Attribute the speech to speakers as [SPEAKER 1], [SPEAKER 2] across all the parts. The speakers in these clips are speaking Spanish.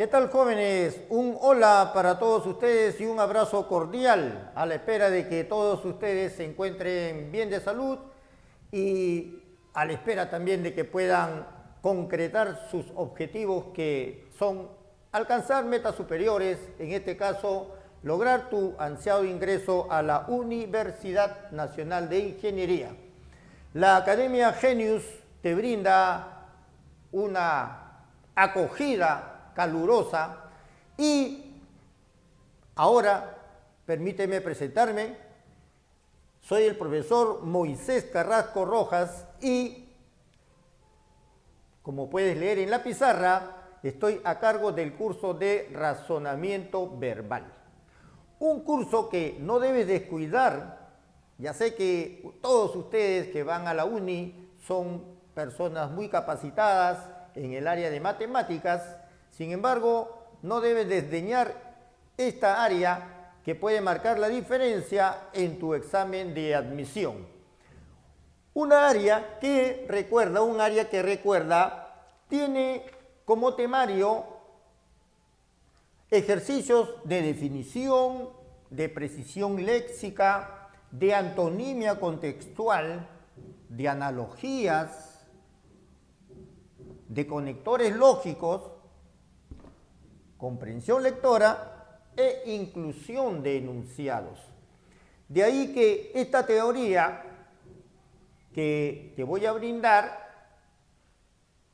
[SPEAKER 1] ¿Qué tal, jóvenes? Un hola para todos ustedes y un abrazo cordial a la espera de que todos ustedes se encuentren bien de salud y a la espera también de que puedan concretar sus objetivos, que son alcanzar metas superiores, en este caso lograr tu ansiado ingreso a la Universidad Nacional de Ingeniería. La Academia Genius te brinda una acogida calurosa y ahora permíteme presentarme. Soy el profesor Moisés Carrasco Rojas y, como puedes leer en la pizarra, estoy a cargo del curso de razonamiento verbal. Un curso que no debes descuidar. Ya sé que todos ustedes que van a la uni son personas muy capacitadas en el área de matemáticas. Sin embargo, no debes desdeñar esta área que puede marcar la diferencia en tu examen de admisión. Un área que recuerda, tiene como temario ejercicios de definición, de precisión léxica, de antonimia contextual, de analogías, de conectores lógicos, comprensión lectora e inclusión de enunciados. De ahí que esta teoría que te voy a brindar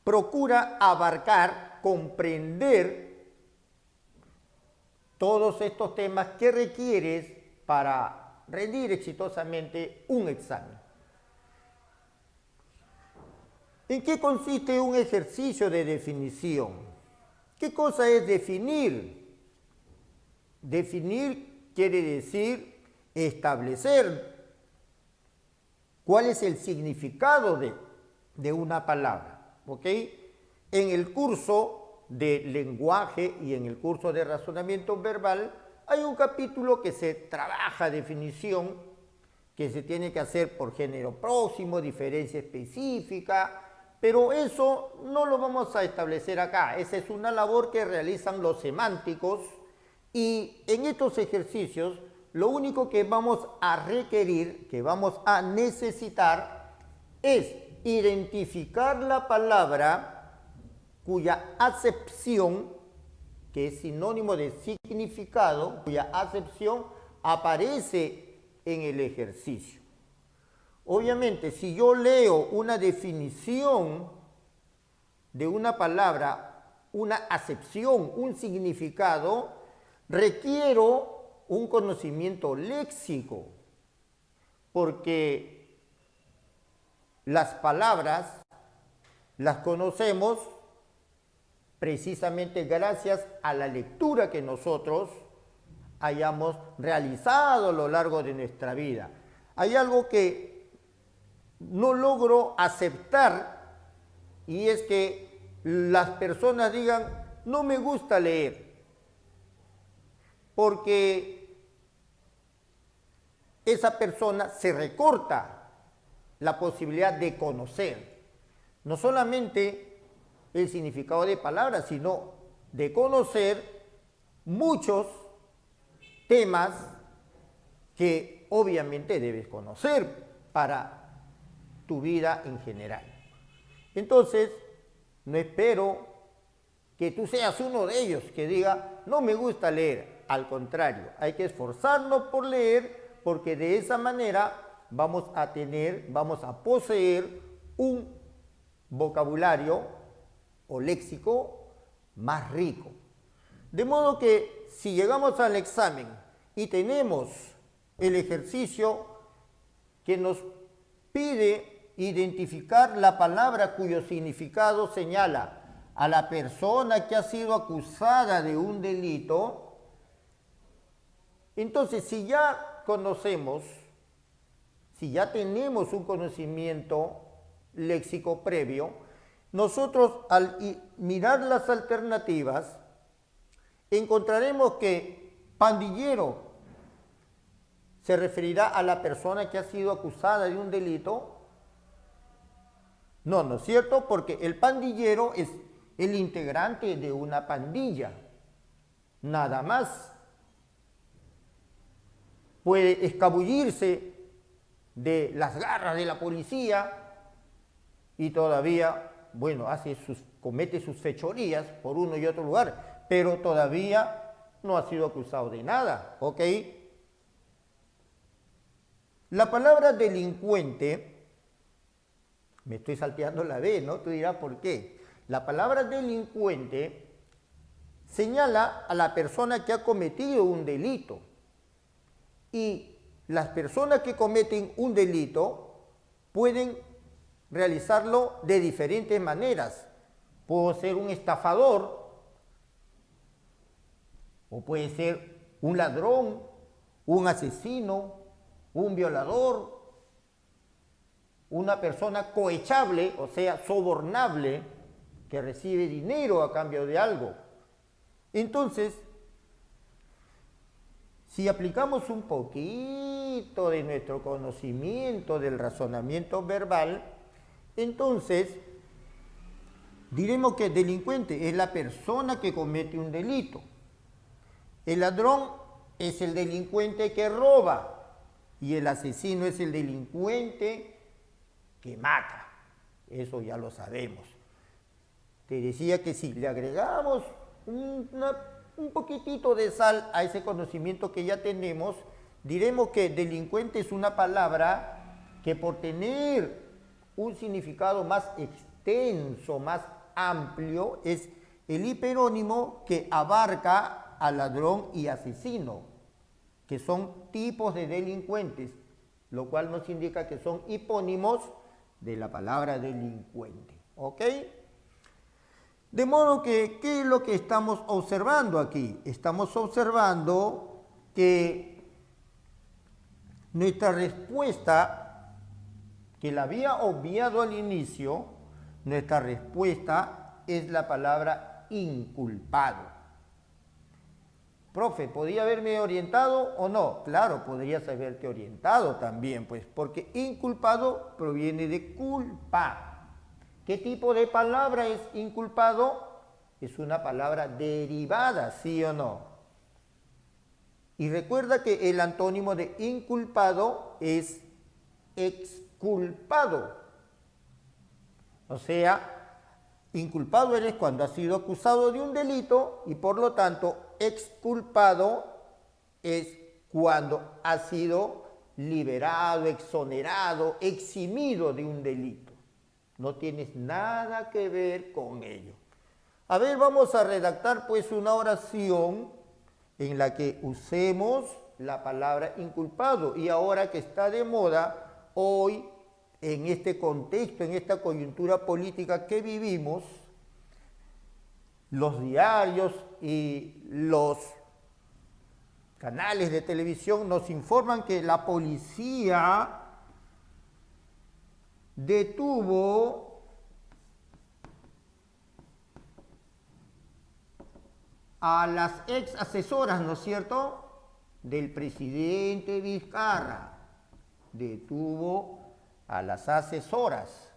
[SPEAKER 1] procura abarcar, comprender todos estos temas que requieres para rendir exitosamente un examen. ¿En qué consiste un ejercicio de definición? ¿Qué cosa es definir? Definir quiere decir establecer cuál es el significado de una palabra, ¿ok? En el curso de lenguaje y en el curso de razonamiento verbal hay un capítulo que se trabaja definición, que se tiene que hacer por género próximo, diferencia específica, pero eso no lo vamos a establecer acá. Esa es una labor que realizan los semánticos y en estos ejercicios lo único que vamos a requerir, que vamos a necesitar, es identificar la palabra cuya acepción, que es sinónimo de significado, cuya acepción aparece en el ejercicio. Obviamente, si yo leo una definición de una palabra, una acepción, un significado, requiero un conocimiento léxico, porque las palabras las conocemos precisamente gracias a la lectura que nosotros hayamos realizado a lo largo de nuestra vida. Hay algo que no logro aceptar y es que las personas digan: no me gusta leer, porque esa persona se recorta la posibilidad de conocer no solamente el significado de palabras, sino de conocer muchos temas que obviamente debes conocer para tu vida en general. Entonces, no espero que tú seas uno de ellos que diga: no me gusta leer. Al contrario, hay que esforzarnos por leer, porque de esa manera vamos a poseer un vocabulario o léxico más rico. De modo que si llegamos al examen y tenemos el ejercicio que nos pide identificar la palabra cuyo significado señala a la persona que ha sido acusada de un delito, entonces si ya conocemos, si ya tenemos un conocimiento léxico previo, nosotros al mirar las alternativas encontraremos que pandillero se referirá a la persona que ha sido acusada de un delito. No, no es cierto, porque el pandillero es el integrante de una pandilla, nada más. Puede escabullirse de las garras de la policía y todavía, bueno, comete sus fechorías por uno y otro lugar, pero todavía no ha sido acusado de nada, ¿ok? La palabra delincuente, me estoy salteando la B, ¿no? Tú dirás por qué. La palabra delincuente señala a la persona que ha cometido un delito. Y las personas que cometen un delito pueden realizarlo de diferentes maneras. Puede ser un estafador, o puede ser un ladrón, un asesino, un violador, una persona cohechable, o sea, sobornable, que recibe dinero a cambio de algo. Entonces, si aplicamos un poquito de nuestro conocimiento del razonamiento verbal, entonces diremos que el delincuente es la persona que comete un delito. El ladrón es el delincuente que roba y el asesino es el delincuente que mata. Eso ya lo sabemos. Te decía que si le agregamos un poquitito de sal a ese conocimiento que ya tenemos, diremos que delincuente es una palabra que por tener un significado más extenso, más amplio, es el hiperónimo que abarca a ladrón y asesino, que son tipos de delincuentes, lo cual nos indica que son hipónimos de la palabra delincuente. ¿Ok? De modo que, ¿qué es lo que estamos observando aquí? Estamos observando que nuestra respuesta, que la había obviado al inicio, nuestra respuesta es la palabra inculpado. Profe, ¿podría haberme orientado o no? Claro, podrías haberte orientado también, pues, porque inculpado proviene de culpa. ¿Qué tipo de palabra es inculpado? Es una palabra derivada, ¿sí o no? Y recuerda que el antónimo de inculpado es exculpado. O sea, inculpado eres cuando has sido acusado de un delito y por lo tanto exculpado es cuando has sido liberado, exonerado, eximido de un delito. No tienes nada que ver con ello. A ver, vamos a redactar pues una oración en la que usemos la palabra inculpado. Y ahora que está de moda, hoy, en este contexto, en esta coyuntura política que vivimos, los diarios y los canales de televisión nos informan que la policía detuvo a las ex asesoras, ¿no es cierto?, del presidente Vizcarra. Detuvo a las asesoras.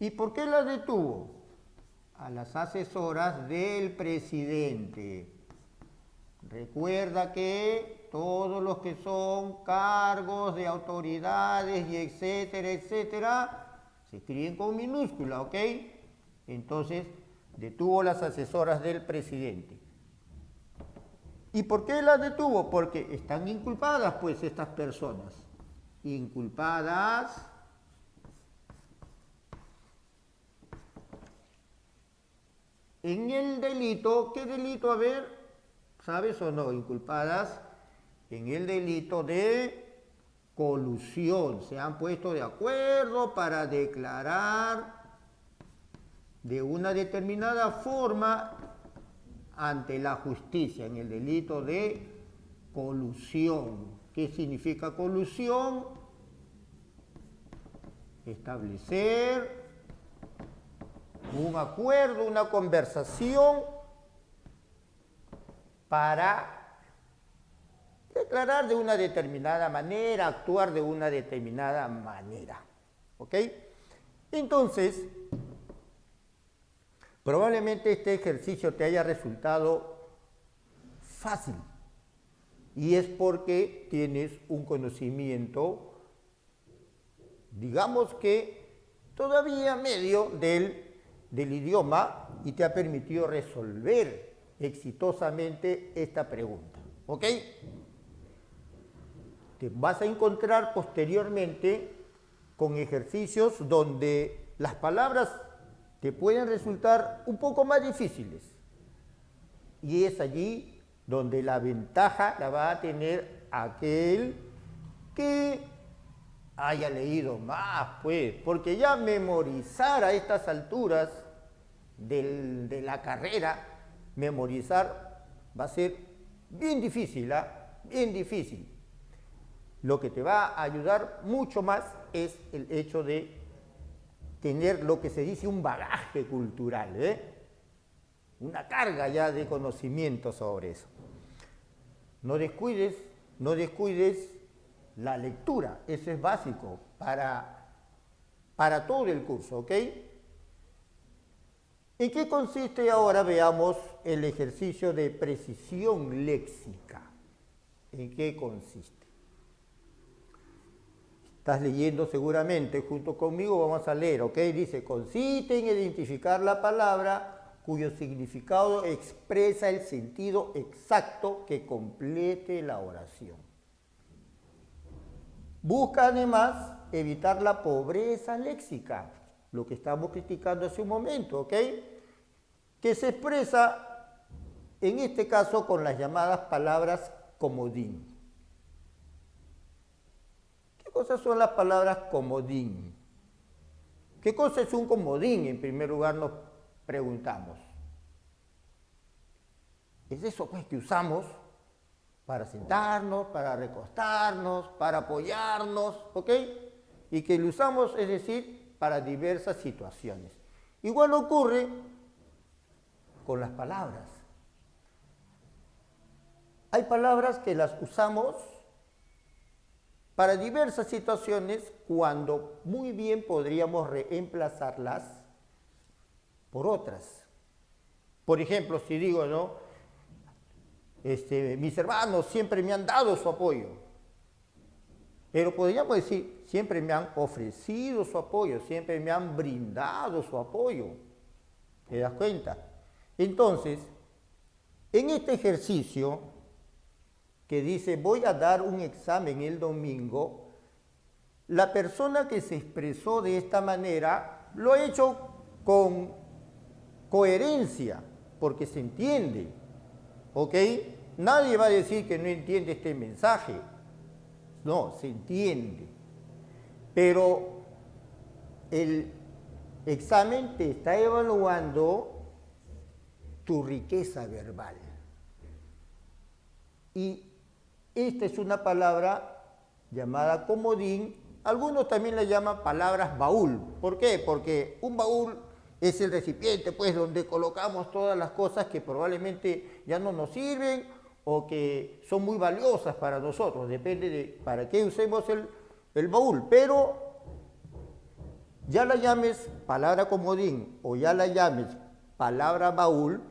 [SPEAKER 1] ¿Y por qué las detuvo? A las asesoras del presidente. Recuerda que todos los que son cargos de autoridades y etcétera, etcétera, se escriben con minúscula, ¿ok? Entonces, detuvo las asesoras del presidente. ¿Y por qué las detuvo? Porque están inculpadas, pues, estas personas. Inculpadas en el delito. ¿Qué delito? A ver, ¿sabes o no? Inculpadas en el delito de colusión. Se han puesto de acuerdo para declarar de una determinada forma ante la justicia en el delito de colusión. ¿Qué significa colusión? Establecer un acuerdo, una conversación para declarar de una determinada manera, actuar de una determinada manera. ¿Ok? Entonces, probablemente este ejercicio te haya resultado fácil y es porque tienes un conocimiento, digamos que todavía medio del idioma y te ha permitido resolver exitosamente esta pregunta. ¿Ok? Te vas a encontrar posteriormente con ejercicios donde las palabras te pueden resultar un poco más difíciles. Y es allí donde la ventaja la va a tener aquel que haya leído más, pues, porque ya memorizar a estas alturas de la carrera, memorizar va a ser bien difícil, bien difícil. Lo que te va a ayudar mucho más es el hecho de tener lo que se dice un bagaje cultural, una carga ya de conocimiento sobre eso. No descuides la lectura, eso es básico para todo el curso, ¿ok? ¿En qué consiste ahora? Veamos el ejercicio de precisión léxica. ¿En qué consiste? Estás leyendo seguramente, junto conmigo vamos a leer, ¿ok? Dice, consiste en identificar la palabra cuyo significado expresa el sentido exacto que complete la oración. Busca además evitar la pobreza léxica, lo que estamos criticando hace un momento, ¿ok? Que se expresa, en este caso, con las llamadas palabras comodín. ¿Qué cosas son las palabras comodín? ¿Qué cosa es un comodín? En primer lugar nos preguntamos. Es eso pues que usamos para sentarnos, para recostarnos, para apoyarnos, ¿ok? Y que lo usamos, es decir, para diversas situaciones. Igual ocurre con las palabras. Hay palabras que las usamos para diversas situaciones cuando muy bien podríamos reemplazarlas por otras. Por ejemplo, si digo, ¿no? Mis hermanos siempre me han dado su apoyo. Pero podríamos decir, siempre me han ofrecido su apoyo, siempre me han brindado su apoyo. ¿Te das cuenta? Entonces, en este ejercicio que dice, voy a dar un examen el domingo, la persona que se expresó de esta manera lo ha hecho con coherencia, porque se entiende, ¿ok? Nadie va a decir que no entiende este mensaje, no, se entiende, pero el examen te está evaluando tu riqueza verbal. Y esta es una palabra llamada comodín. Algunos también la llaman palabras baúl. ¿Por qué? Porque un baúl es el recipiente, pues, donde colocamos todas las cosas que probablemente ya no nos sirven o que son muy valiosas para nosotros. Depende de para qué usemos el baúl. Pero ya la llames palabra comodín o ya la llames palabra baúl,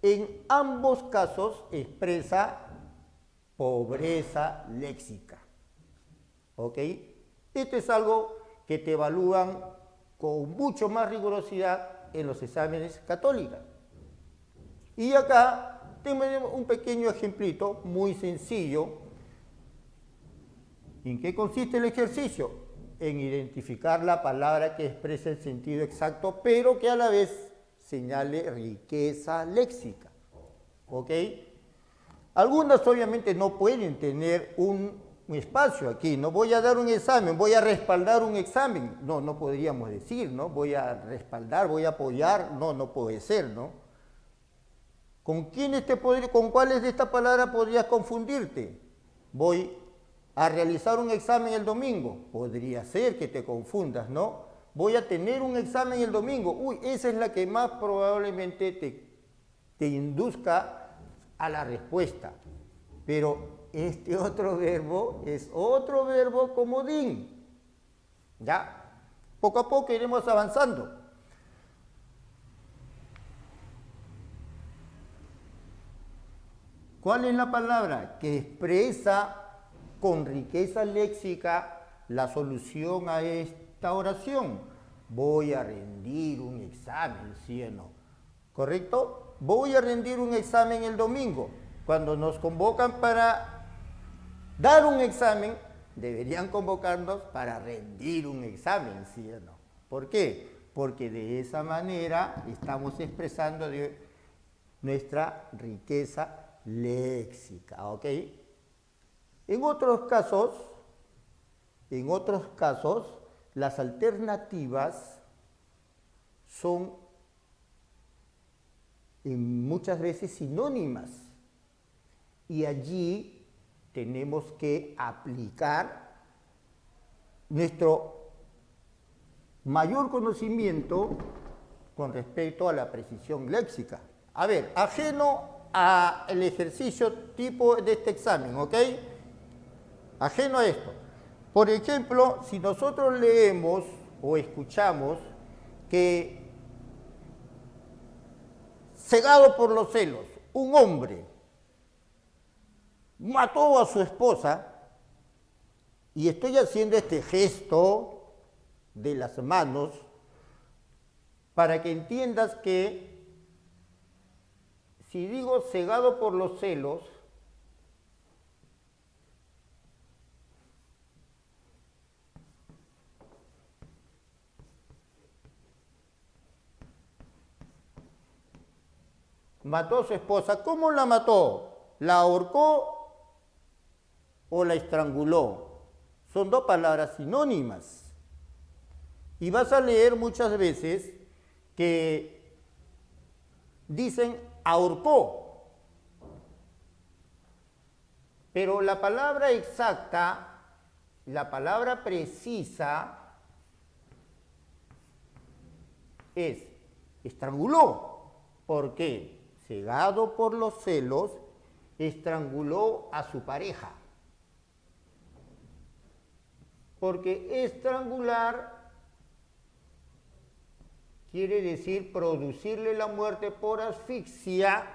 [SPEAKER 1] en ambos casos expresa pobreza léxica. ¿Ok? Esto es algo que te evalúan con mucho más rigurosidad en los exámenes católicos. Y acá tenemos un pequeño ejemplito muy sencillo. ¿En qué consiste el ejercicio? En identificar la palabra que expresa el sentido exacto, pero que a la vez señale riqueza léxica. ¿Ok? Algunas obviamente no pueden tener un espacio aquí. No voy a dar un examen, voy a respaldar un examen. No, no podríamos decir, ¿no? Voy a respaldar, voy a apoyar. No, no puede ser, ¿no? ¿Con cuáles de estas palabras podrías confundirte? Voy a realizar un examen el domingo. Podría ser que te confundas, ¿no? Voy a tener un examen el domingo. Uy, esa es la que más probablemente te induzca a la respuesta. Pero este otro verbo es otro verbo comodín. ¿Ya? Poco a poco iremos avanzando. ¿Cuál es la palabra que expresa con riqueza léxica la solución a esta oración? Voy a rendir un examen, ¿sí o no? ¿Correcto? Voy a rendir un examen el domingo. Cuando nos convocan para dar un examen, deberían convocarnos para rendir un examen, ¿sí o no? ¿Por qué? Porque de esa manera estamos expresando nuestra riqueza léxica, ¿ok? En otros casos, las alternativas son muchas veces sinónimas y allí tenemos que aplicar nuestro mayor conocimiento con respecto a la precisión léxica. A ver, ajeno al ejercicio tipo de este examen, ¿ok? Ajeno a esto. Por ejemplo, si nosotros leemos o escuchamos que cegado por los celos, un hombre mató a su esposa, y estoy haciendo este gesto de las manos para que entiendas que si digo cegado por los celos, mató a su esposa, ¿cómo la mató? ¿La ahorcó o la estranguló? Son dos palabras sinónimas. Y vas a leer muchas veces que dicen ahorcó. Pero la palabra exacta, la palabra precisa es estranguló. ¿Por qué? Cegado por los celos, estranguló a su pareja. Porque estrangular quiere decir producirle la muerte por asfixia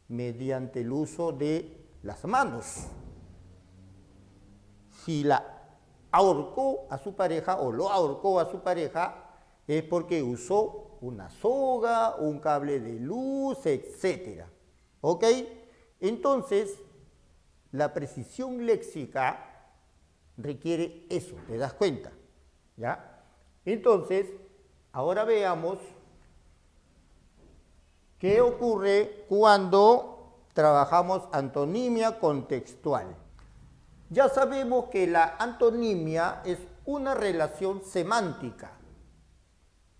[SPEAKER 1] mediante el uso de las manos. Si la ahorcó a su pareja o lo ahorcó a su pareja, es porque usó una soga, un cable de luz, etc. ¿Ok? Entonces, la precisión léxica requiere eso, ¿te das cuenta? ¿Ya? Entonces, ahora veamos qué ocurre cuando trabajamos antonimia contextual. Ya sabemos que la antonimia es una relación semántica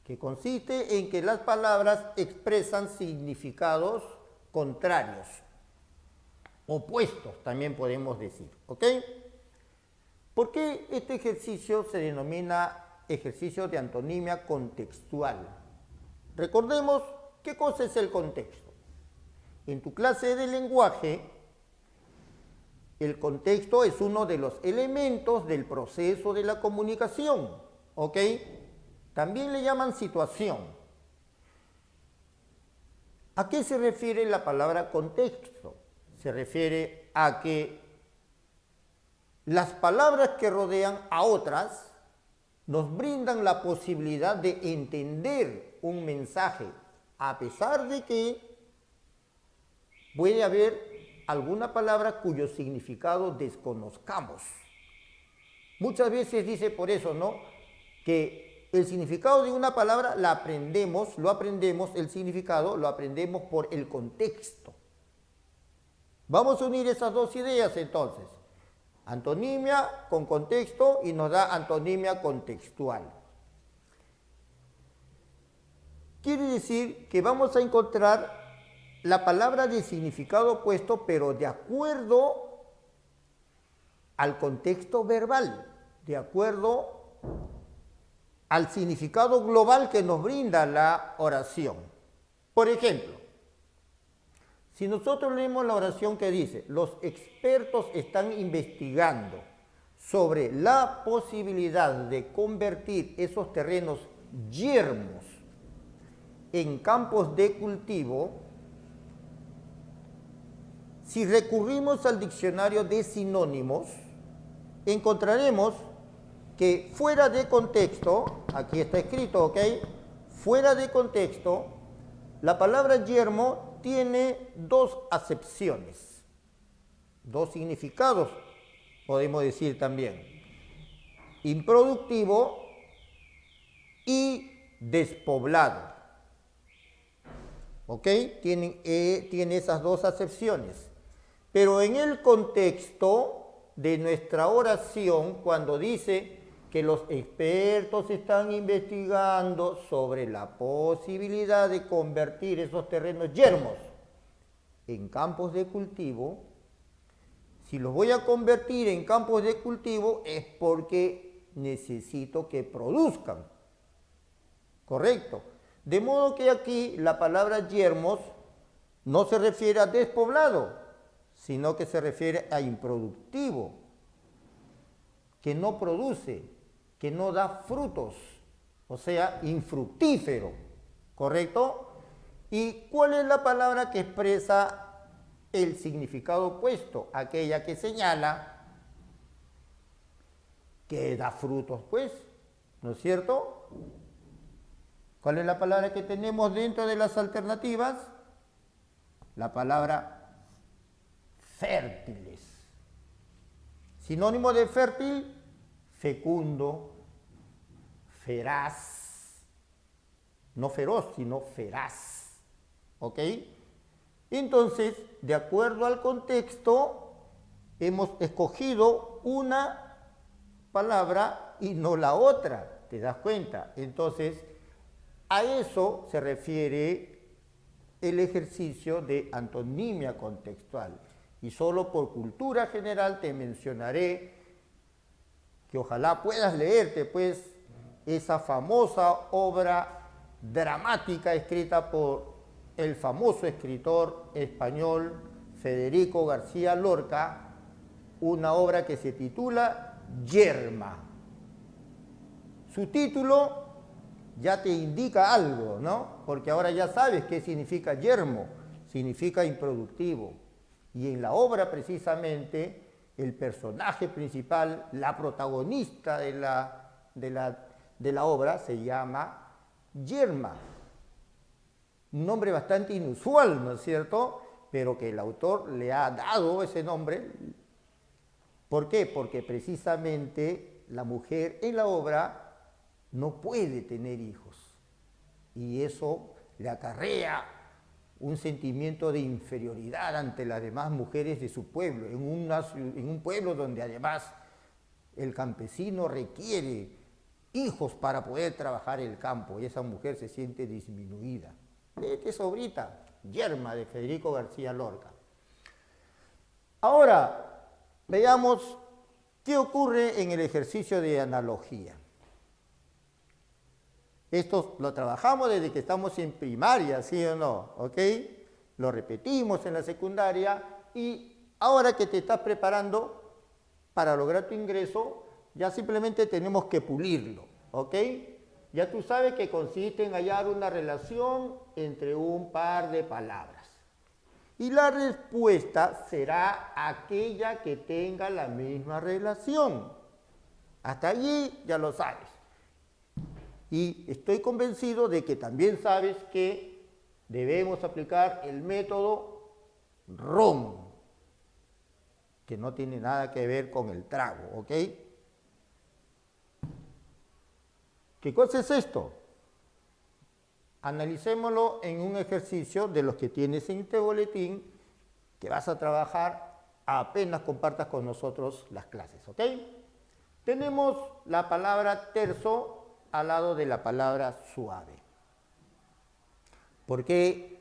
[SPEAKER 1] que consiste en que las palabras expresan significados contrarios, opuestos también podemos decir, ¿ok? ¿Por qué este ejercicio se denomina ejercicio de antonimia contextual? Recordemos qué cosa es el contexto. En tu clase de lenguaje, el contexto es uno de los elementos del proceso de la comunicación, ¿ok? También le llaman situación. ¿A qué se refiere la palabra contexto? Se refiere a que las palabras que rodean a otras nos brindan la posibilidad de entender un mensaje, a pesar de que puede haber alguna palabra cuyo significado desconozcamos. Muchas veces dice por eso, ¿no?, que el significado de una palabra lo aprendemos, el significado lo aprendemos por el contexto. Vamos a unir esas dos ideas entonces. Antonimia con contexto y nos da antonimia contextual. Quiere decir que vamos a encontrar la palabra de significado opuesto, pero de acuerdo al contexto verbal, de acuerdo al significado global que nos brinda la oración. Por ejemplo, Si nosotros leemos la oración que dice, los expertos están investigando sobre la posibilidad de convertir esos terrenos yermos en campos de cultivo, si recurrimos al diccionario de sinónimos, encontraremos que fuera de contexto, aquí está escrito, ¿ok? Fuera de contexto, la palabra yermo tiene dos acepciones, dos significados, podemos decir también. Improductivo y despoblado. ¿Ok? Tiene esas dos acepciones. Pero en el contexto de nuestra oración, cuando dice que los expertos están investigando sobre la posibilidad de convertir esos terrenos yermos en campos de cultivo, si los voy a convertir en campos de cultivo es porque necesito que produzcan. ¿Correcto? De modo que aquí la palabra yermos no se refiere a despoblado, sino que se refiere a improductivo, que no produce, que no da frutos, o sea, infructífero, ¿correcto? ¿Y cuál es la palabra que expresa el significado opuesto? Aquella que señala que da frutos, pues, ¿no es cierto? ¿Cuál es la palabra que tenemos dentro de las alternativas? La palabra fértiles. Sinónimo de fértil, fecundo, feraz. No feroz, sino feraz. ¿Ok? Entonces, de acuerdo al contexto, hemos escogido una palabra y no la otra. ¿Te das cuenta? Entonces, a eso se refiere el ejercicio de antonimia contextual. Y solo por cultura general te mencionaré que ojalá puedas leerte pues esa famosa obra dramática escrita por el famoso escritor español Federico García Lorca, una obra que se titula Yerma. Su título ya te indica algo, ¿no? Porque ahora ya sabes qué significa yermo, significa improductivo. Y en la obra precisamente el personaje principal, la protagonista de la obra se llama Yerma. Un nombre bastante inusual, ¿no es cierto? Pero que el autor le ha dado ese nombre. ¿Por qué? Porque precisamente la mujer en la obra no puede tener hijos y eso le acarrea un sentimiento de inferioridad ante las demás mujeres de su pueblo, en un pueblo donde además el campesino requiere hijos para poder trabajar el campo y esa mujer se siente disminuida. Léete esa obrita, Yerma, de Federico García Lorca. Ahora, veamos qué ocurre en el ejercicio de analogía. Esto lo trabajamos desde que estamos en primaria, ¿sí o no? ¿Ok? Lo repetimos en la secundaria y ahora que te estás preparando para lograr tu ingreso, ya simplemente tenemos que pulirlo, ¿ok? Ya tú sabes que consiste en hallar una relación entre un par de palabras. Y la respuesta será aquella que tenga la misma relación. Hasta allí ya lo sabes. Y estoy convencido de que también sabes que debemos aplicar el método ROM, que no tiene nada que ver con el trago, ¿ok? ¿Qué cosa es esto? Analicémoslo en un ejercicio de los que tienes en este boletín que vas a trabajar apenas compartas con nosotros las clases, ¿ok? Tenemos la palabra terso al lado de la palabra suave. Porque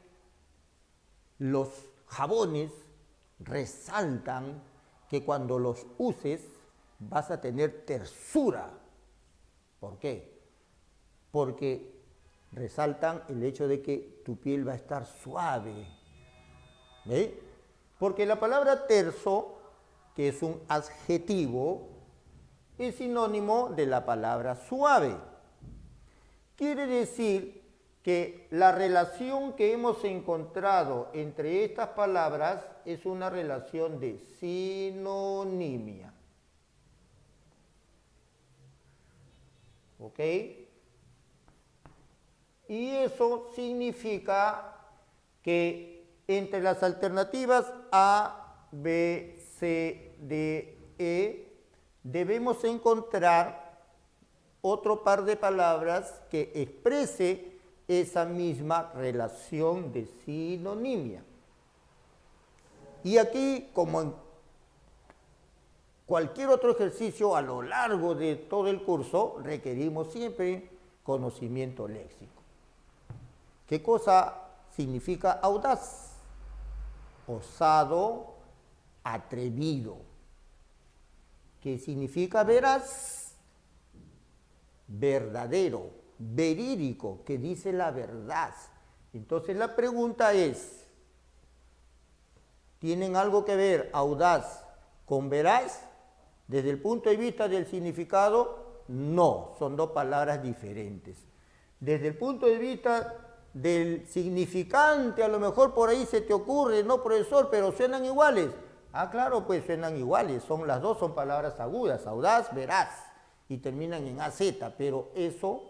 [SPEAKER 1] los jabones resaltan que cuando los uses vas a tener tersura. ¿Por qué? Porque resaltan el hecho de que tu piel va a estar suave, ¿Ve? Porque la palabra terso, que es un adjetivo, es sinónimo de la palabra suave. Quiere decir que la relación que hemos encontrado entre estas palabras es una relación de sinonimia. ¿Ok? Y eso significa que entre las alternativas A, B, C, D, E, debemos encontrar otro par de palabras que exprese esa misma relación de sinonimia. Y aquí, como en cualquier otro ejercicio a lo largo de todo el curso, requerimos siempre conocimiento léxico. ¿Qué cosa significa audaz? Osado, atrevido. ¿Qué significa veraz? Verdadero, verídico, que dice la verdad. Entonces la pregunta es, ¿tienen algo que ver audaz con veraz? Desde el punto de vista del significado, no, son dos palabras diferentes. Desde el punto de vista del significante, a lo mejor por ahí se te ocurre, no profesor, pero suenan iguales. Ah, claro, pues suenan iguales, las dos son palabras agudas, audaz, veraz, y terminan en AZ, pero eso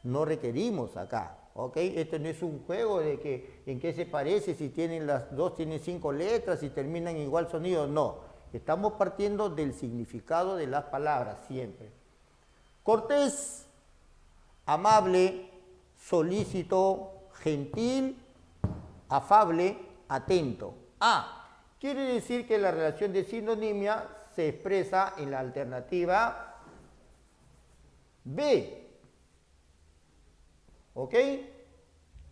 [SPEAKER 1] no requerimos acá, ¿ok? Esto no es un juego de que en qué se parece, si tienen las dos, tienen 5 letras y terminan en igual sonido, no. Estamos partiendo del significado de las palabras siempre. Cortés, amable, solícito, gentil, afable, atento. A. Quiere decir que la relación de sinonimia se expresa en la alternativa B. ¿Ok?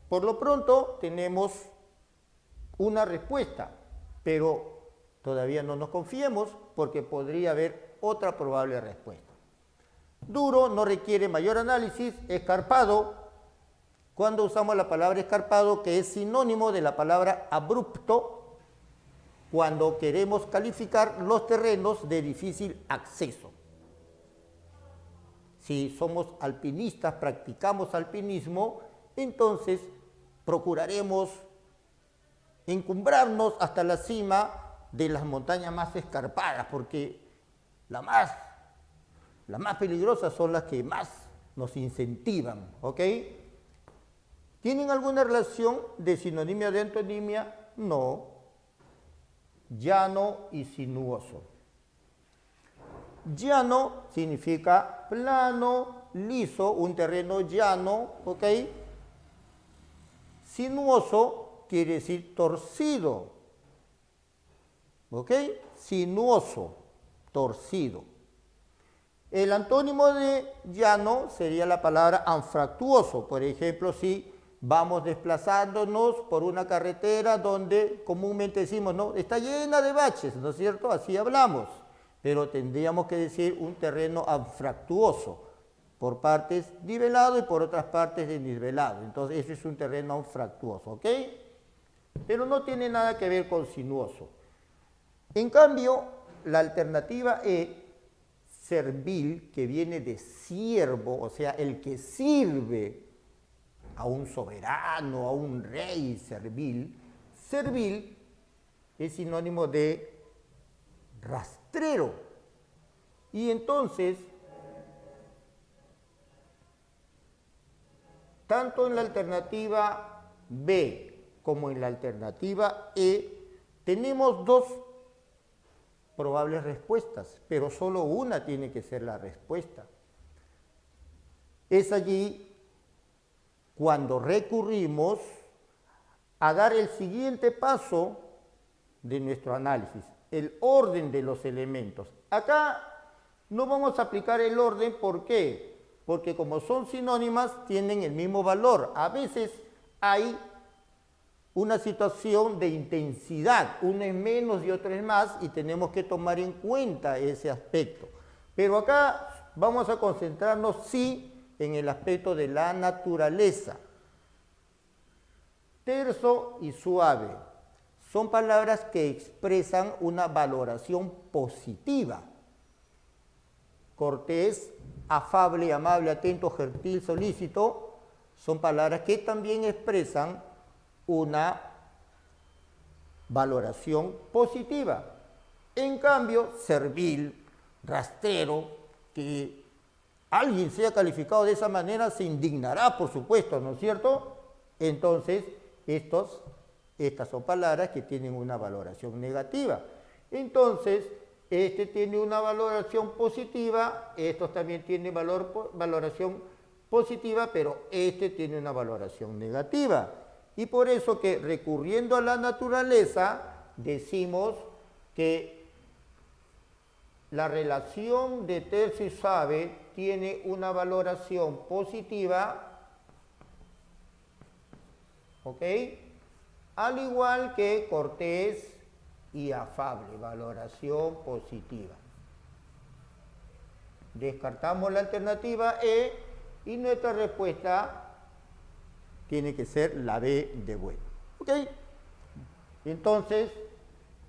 [SPEAKER 1] Por lo pronto tenemos una respuesta, pero todavía no nos confiemos porque podría haber otra probable respuesta. Duro no requiere mayor análisis. Escarpado, cuando usamos la palabra escarpado, que es sinónimo de la palabra abrupto, cuando queremos calificar los terrenos de difícil acceso. Si somos alpinistas, practicamos alpinismo, entonces procuraremos encumbrarnos hasta la cima de las montañas más escarpadas, porque las más peligrosas son las que más nos incentivan, ¿ok? ¿Tienen alguna relación de sinonimia de antonimia? No. Llano y sinuoso. Llano significa plano, liso, un terreno llano, ¿ok? Sinuoso quiere decir torcido, ¿ok? Sinuoso, torcido. El antónimo de llano sería la palabra anfractuoso. Por ejemplo, si vamos desplazándonos por una carretera donde comúnmente decimos, no, está llena de baches, ¿no es cierto? Así hablamos. Pero tendríamos que decir un terreno anfractuoso, por partes nivelado y por otras partes desnivelado. Entonces, ese es un terreno anfractuoso, ¿ok? Pero no tiene nada que ver con sinuoso. En cambio, la alternativa E, servil, que viene de siervo, o sea, el que sirve a un soberano, a un rey, servil. Servil es sinónimo de rastrero. Y entonces, tanto en la alternativa B como en la alternativa E, tenemos dos probables respuestas, pero solo una tiene que ser la respuesta. Es allí cuando recurrimos a dar el siguiente paso de nuestro análisis, el orden de los elementos. Acá no vamos a aplicar el orden, ¿por qué? Porque como son sinónimas, tienen el mismo valor. A veces hay una situación de intensidad, uno es menos y otro es más, y tenemos que tomar en cuenta ese aspecto. Pero acá vamos a concentrarnos, sí, en el aspecto de la naturaleza. Terso y suave. son palabras que expresan una valoración positiva. Cortés, afable, amable, atento, gentil, solícito, son palabras que también expresan una valoración positiva. En cambio, servil, rastrero, que alguien sea calificado de esa manera se indignará, por supuesto, ¿no es cierto? Entonces, estas son palabras que tienen una valoración negativa. Entonces, este tiene una valoración positiva, estos también tienen valoración positiva, pero este tiene una valoración negativa. Y por eso que recurriendo a la naturaleza, decimos que la relación de tercio y suave tiene una valoración positiva, ¿ok? Al igual que cortés y afable, valoración positiva. Descartamos la alternativa E y nuestra respuesta tiene que ser la B de bueno. ¿Ok? Entonces,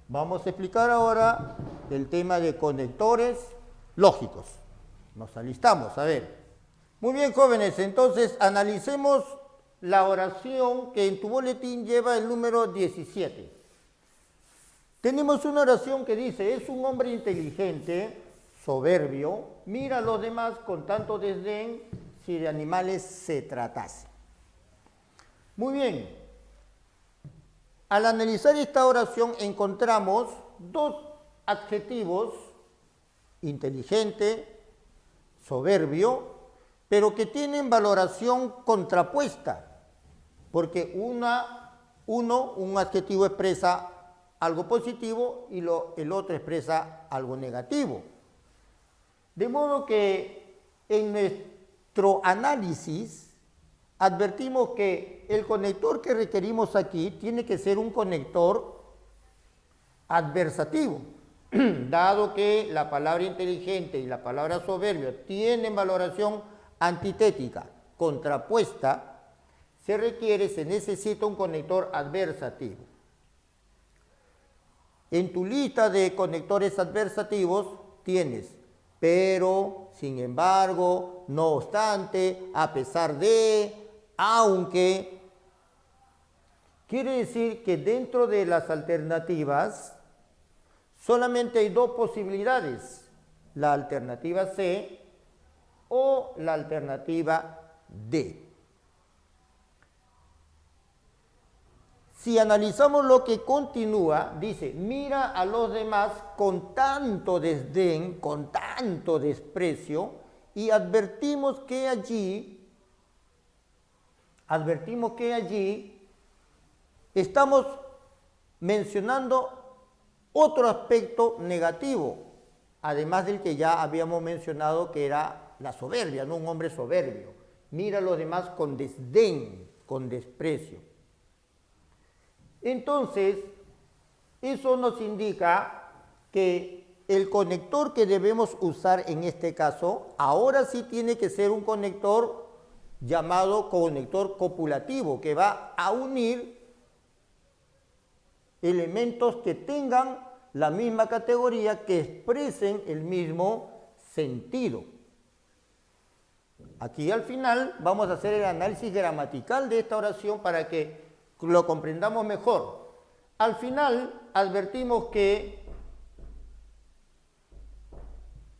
[SPEAKER 1] vamos a explicar ahora el tema de conectores lógicos. Nos alistamos, a ver. Muy bien, jóvenes, entonces analicemos la oración que en tu boletín lleva el número 17. Tenemos una oración que dice, es un hombre inteligente, soberbio, mira a los demás con tanto desdén si de animales se tratase. Muy bien, al analizar esta oración encontramos dos adjetivos, inteligente, soberbio, pero que tienen valoración contrapuesta, porque un adjetivo expresa algo positivo y el otro expresa algo negativo. De modo que en nuestro análisis advertimos que el conector que requerimos aquí tiene que ser un conector adversativo. Dado que la palabra inteligente y la palabra soberbio tienen valoración antitética, contrapuesta, se necesita un conector adversativo. En tu lista de conectores adversativos tienes pero, sin embargo, no obstante, a pesar de, aunque. Quiere decir que dentro de las alternativas solamente hay dos posibilidades, la alternativa C o la alternativa D. Si analizamos lo que continúa, dice, mira a los demás con tanto desdén, con tanto desprecio, y advertimos que allí estamos mencionando otro aspecto negativo, además del que ya habíamos mencionado que era la soberbia, ¿no? Un hombre soberbio. Mira a los demás con desdén, con desprecio. Entonces, eso nos indica que el conector que debemos usar en este caso, ahora sí tiene que ser un conector llamado conector copulativo, que va a unir elementos que tengan la misma categoría, que expresen el mismo sentido. Aquí al final vamos a hacer el análisis gramatical de esta oración para que lo comprendamos mejor. Al final advertimos que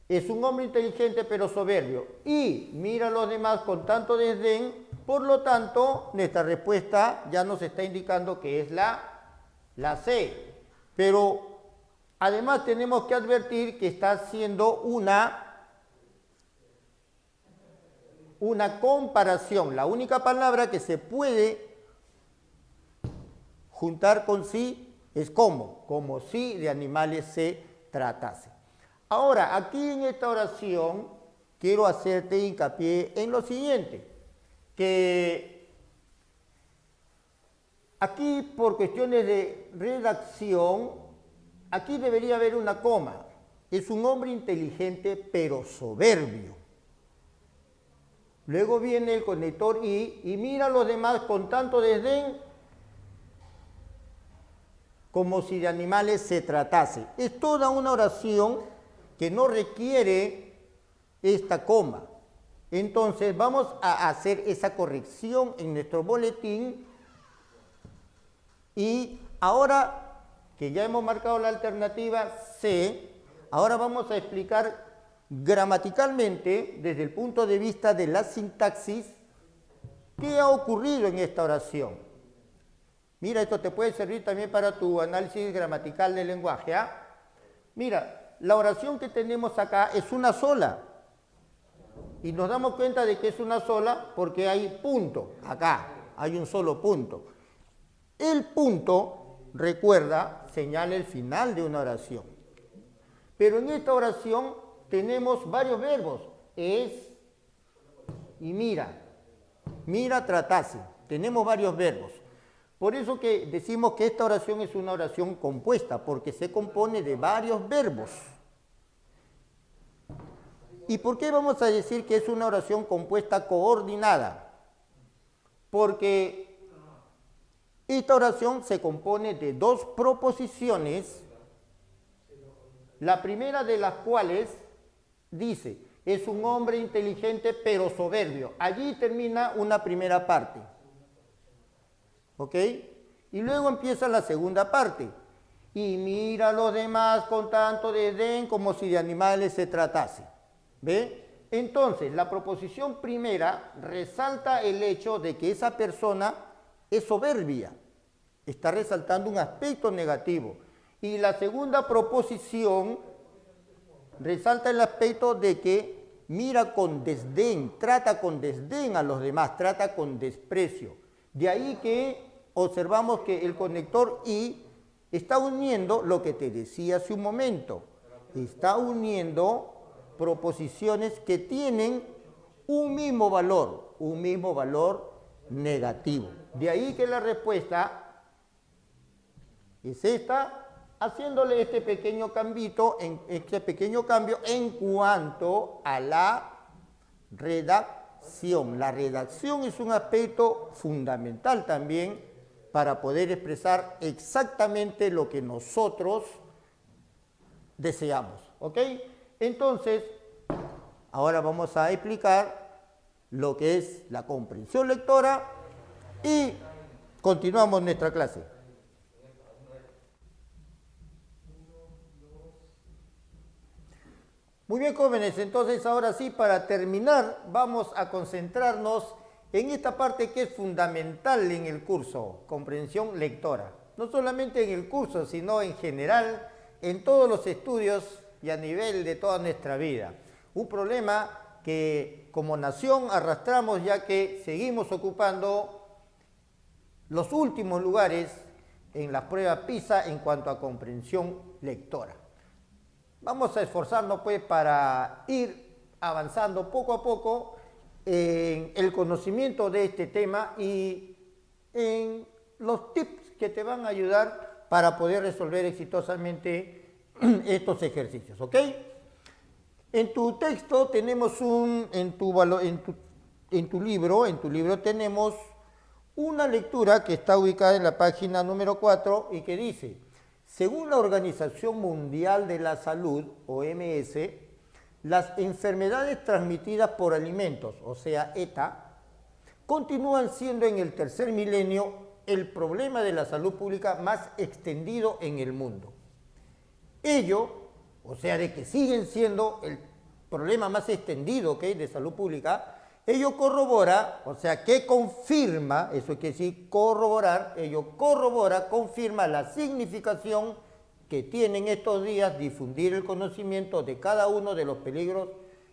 [SPEAKER 1] es un hombre inteligente pero soberbio y mira a los demás con tanto desdén, por lo tanto nuestra respuesta ya nos está indicando que es la C. Pero además tenemos que advertir que está haciendo una comparación. La única palabra que se puede juntar con sí es como si de animales se tratase. Ahora, aquí en esta oración quiero hacerte hincapié en lo siguiente, que aquí por cuestiones de redacción, aquí debería haber una coma. Es un hombre inteligente pero soberbio. Luego viene el conector y mira a los demás con tanto desdén como si de animales se tratase. Es toda una oración que no requiere esta coma. Entonces vamos a hacer esa corrección en nuestro boletín y ahora que ya hemos marcado la alternativa C, ahora vamos a explicar gramaticalmente desde el punto de vista de la sintaxis qué ha ocurrido en esta oración. Mira, esto te puede servir también para tu análisis gramatical del lenguaje. Mira, la oración que tenemos acá es una sola. Y nos damos cuenta de que es una sola porque hay punto. Acá hay un solo punto. El punto, recuerda, señala el final de una oración. Pero en esta oración tenemos varios verbos. Es y mira. Mira, tratase. Tenemos varios verbos. Por eso que decimos que esta oración es una oración compuesta, porque se compone de varios verbos. ¿Y por qué vamos a decir que es una oración compuesta coordinada? Porque esta oración se compone de dos proposiciones, la primera de las cuales dice, es un hombre inteligente pero soberbio. Allí termina una primera parte. ¿Ok? Y luego empieza la segunda parte. Y mira a los demás con tanto desdén como si de animales se tratase. ¿Ve? Entonces, la proposición primera resalta el hecho de que esa persona es soberbia. Está resaltando un aspecto negativo. Y la segunda proposición resalta el aspecto de que mira con desdén, trata con desdén a los demás, trata con desprecio. De ahí que observamos que el conector y está uniendo lo que te decía hace un momento. Está uniendo proposiciones que tienen un mismo valor negativo. De ahí que la respuesta es esta, haciéndole este pequeño cambio en cuanto a la redacción. La redacción es un aspecto fundamental también para poder expresar exactamente lo que nosotros deseamos. ¿Ok? Entonces, ahora vamos a explicar lo que es la comprensión lectora y continuamos nuestra clase. Muy bien, jóvenes, entonces ahora sí, para terminar, vamos a concentrarnos en esta parte que es fundamental en el curso, comprensión lectora. No solamente en el curso, sino en general, en todos los estudios y a nivel de toda nuestra vida. Un problema que como nación arrastramos ya que seguimos ocupando los últimos lugares en las pruebas PISA en cuanto a comprensión lectora. Vamos a esforzarnos pues para ir avanzando poco a poco en el conocimiento de este tema y en los tips que te van a ayudar para poder resolver exitosamente estos ejercicios, ¿ok? En tu texto tenemos en tu libro tenemos una lectura que está ubicada en la página número 4 y que dice, según la Organización Mundial de la Salud, OMS, las enfermedades transmitidas por alimentos, o sea, ETA, continúan siendo en el tercer milenio el problema de la salud pública más extendido en el mundo. Ello, o sea, de que siguen siendo el problema más extendido de salud pública, ello corrobora, o sea, que confirma, eso quiere decir corroborar, ello corrobora, confirma la significación que tiene en estos días difundir el conocimiento de cada uno de los peligros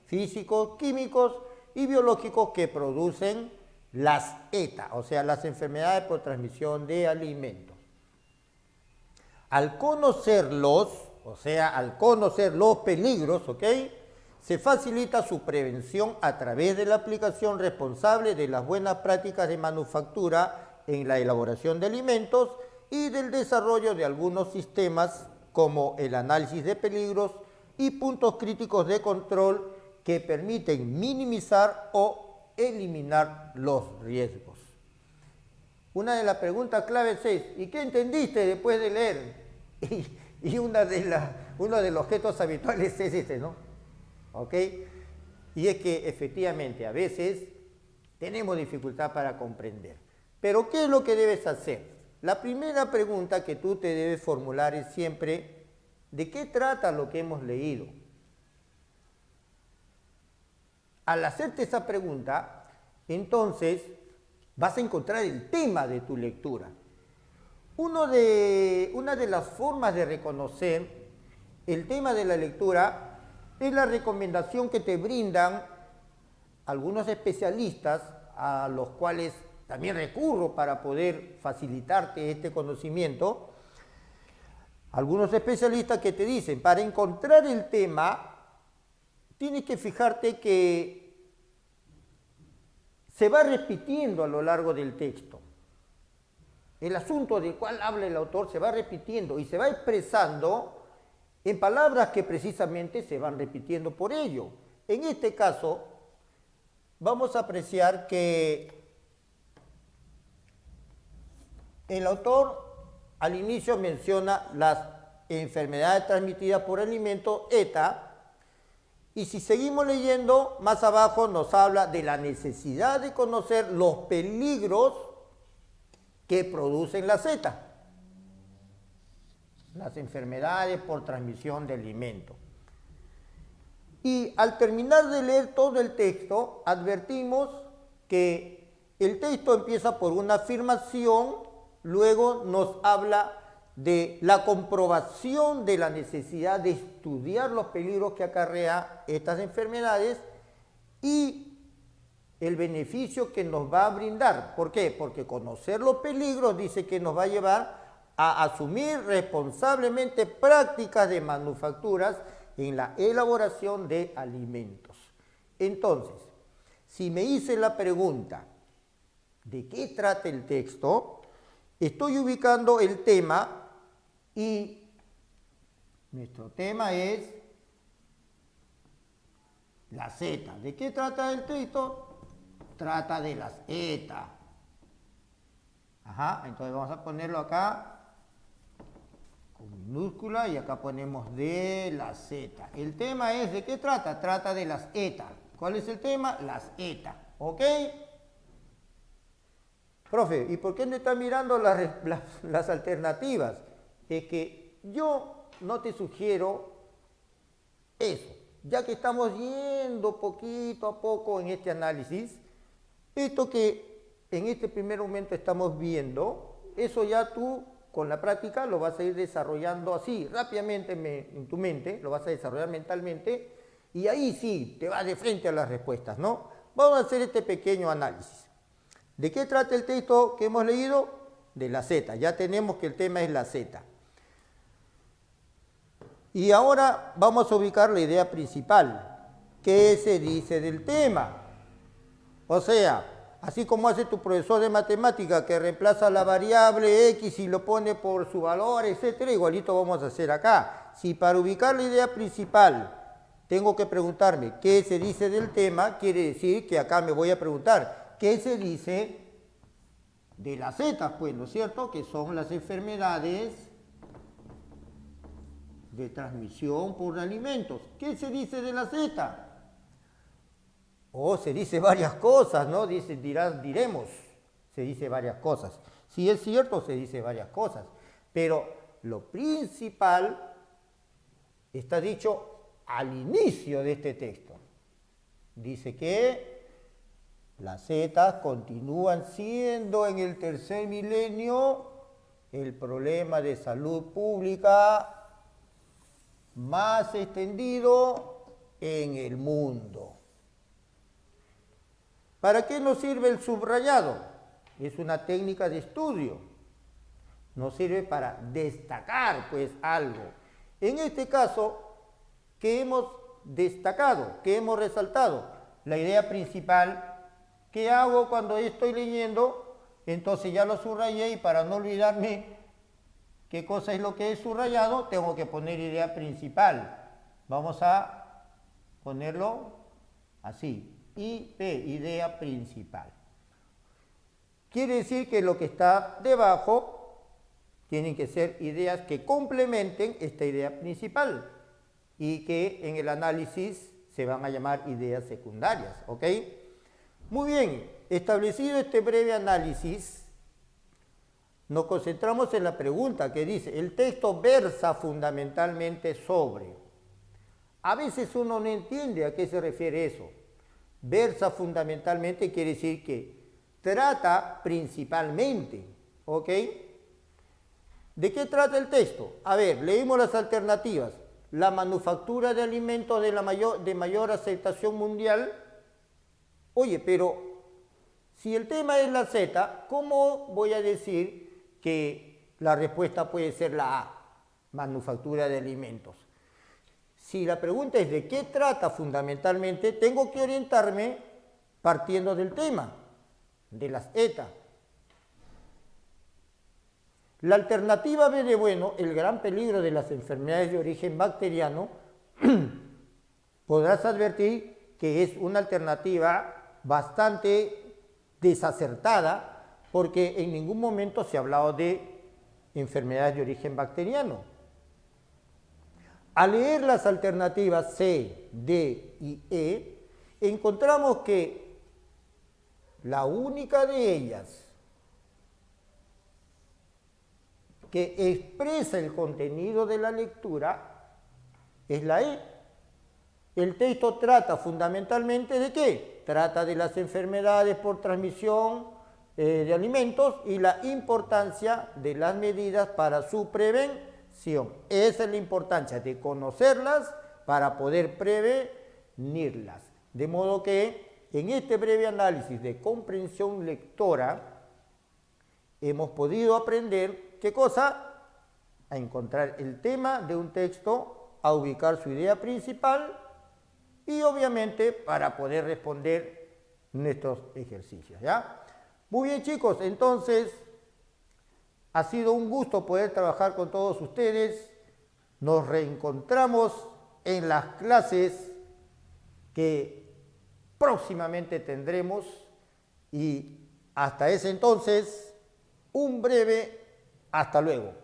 [SPEAKER 1] físicos, químicos y biológicos que producen las ETA, o sea, las enfermedades por transmisión de alimentos. Al conocerlos, o sea, al conocer los peligros, ¿ok?, se facilita su prevención a través de la aplicación responsable de las buenas prácticas de manufactura en la elaboración de alimentos y del desarrollo de algunos sistemas como el análisis de peligros y puntos críticos de control que permiten minimizar o eliminar los riesgos. una de las preguntas claves es, ¿y qué entendiste después de leer? Y uno de los objetos habituales es este, ¿no? ¿Ok? Y es que efectivamente a veces tenemos dificultad para comprender. Pero ¿qué es lo que debes hacer? La primera pregunta que tú te debes formular es siempre, ¿de qué trata lo que hemos leído? Al hacerte esa pregunta, entonces vas a encontrar el tema de tu lectura. Una de las formas de reconocer el tema de la lectura es la recomendación que te brindan algunos especialistas, a los cuales también recurro para poder facilitarte este conocimiento. Algunos especialistas que te dicen, para encontrar el tema, tienes que fijarte que se va repitiendo a lo largo del texto. El asunto del cual habla el autor se va repitiendo y se va expresando en palabras que precisamente se van repitiendo por ello. En este caso, vamos a apreciar que el autor al inicio menciona las enfermedades transmitidas por alimento, ETA, y si seguimos leyendo, más abajo nos habla de la necesidad de conocer los peligros que producen la ETA, las enfermedades por transmisión de alimento. Y al terminar de leer todo el texto, advertimos que el texto empieza por una afirmación, luego nos habla de la comprobación de la necesidad de estudiar los peligros que acarrea estas enfermedades y el beneficio que nos va a brindar. ¿Por qué? Porque conocer los peligros dice que nos va a llevar a asumir responsablemente prácticas de manufacturas en la elaboración de alimentos. Entonces, si me hice la pregunta, ¿de qué trata el texto? Estoy ubicando el tema y nuestro tema es la ETA. ¿De qué trata el texto? Trata de las ETA. Ajá, entonces vamos a ponerlo acá con minúscula y acá ponemos de las ETA. El tema es, ¿de qué trata? Trata de las ETA. ¿Cuál es el tema? Las ETA. ¿Ok? Profe, ¿y por qué no está mirando las alternativas? Es que yo no te sugiero eso, ya que estamos yendo poquito a poco en este análisis, esto que en este primer momento estamos viendo, eso ya tú con la práctica lo vas a ir desarrollando así, rápidamente en tu mente, lo vas a desarrollar mentalmente, y ahí sí, te vas de frente a las respuestas, ¿no? Vamos a hacer este pequeño análisis. ¿De qué trata el texto que hemos leído? De la ETA. Ya tenemos que el tema es la ETA. Y ahora vamos a ubicar la idea principal. ¿Qué se dice del tema? O sea, así como hace tu profesor de matemática que reemplaza la variable X y lo pone por su valor, etcétera, igualito vamos a hacer acá. Si para ubicar la idea principal tengo que preguntarme qué se dice del tema, quiere decir que acá me voy a preguntar ¿qué se dice de las ETA? Pues, ¿no es cierto? Que son las enfermedades de transmisión por alimentos. ¿Qué se dice de las ETA? Se dice varias cosas, ¿no? Diremos, se dice varias cosas. Si es cierto, se dice varias cosas. Pero lo principal está dicho al inicio de este texto. Dice que las ETAs continúan siendo en el tercer milenio el problema de salud pública más extendido en el mundo. ¿Para qué nos sirve el subrayado? Es una técnica de estudio. Nos sirve para destacar, pues, algo. En este caso, ¿qué hemos destacado? ¿Qué hemos resaltado? La idea principal. ¿Qué hago cuando estoy leyendo? Entonces ya lo subrayé y para no olvidarme qué cosa es lo que he subrayado, tengo que poner idea principal. Vamos a ponerlo así. IP, idea principal. Quiere decir que lo que está debajo tienen que ser ideas que complementen esta idea principal y que en el análisis se van a llamar ideas secundarias, ¿ok? Muy bien, establecido este breve análisis, nos concentramos en la pregunta que dice, el texto versa fundamentalmente sobre. A veces uno no entiende a qué se refiere eso. Versa fundamentalmente quiere decir que trata principalmente, ¿ok? ¿De qué trata el texto? A ver, leímos las alternativas. La manufactura de alimentos de mayor aceptación mundial. Oye, pero si el tema es la Z, ¿cómo voy a decir que la respuesta puede ser la A? Manufactura de alimentos. Si la pregunta es de qué trata fundamentalmente, tengo que orientarme partiendo del tema, de las ETA. La alternativa B de bueno, el gran peligro de las enfermedades de origen bacteriano, podrás advertir que es una alternativa bastante desacertada porque en ningún momento se ha hablado de enfermedades de origen bacteriano. Al leer las alternativas C, D y E, encontramos que la única de ellas que expresa el contenido de la lectura es la E. El texto trata fundamentalmente ¿de qué? Trata de las enfermedades por transmisión de alimentos y la importancia de las medidas para su prevención. Esa es la importancia de conocerlas para poder prevenirlas. De modo que en este breve análisis de comprensión lectora hemos podido aprender, ¿qué cosa? A encontrar el tema de un texto, a ubicar su idea principal y obviamente para poder responder nuestros ejercicios, ¿ya? Muy bien, chicos, entonces ha sido un gusto poder trabajar con todos ustedes. Nos reencontramos en las clases que próximamente tendremos y hasta ese entonces, un breve hasta luego.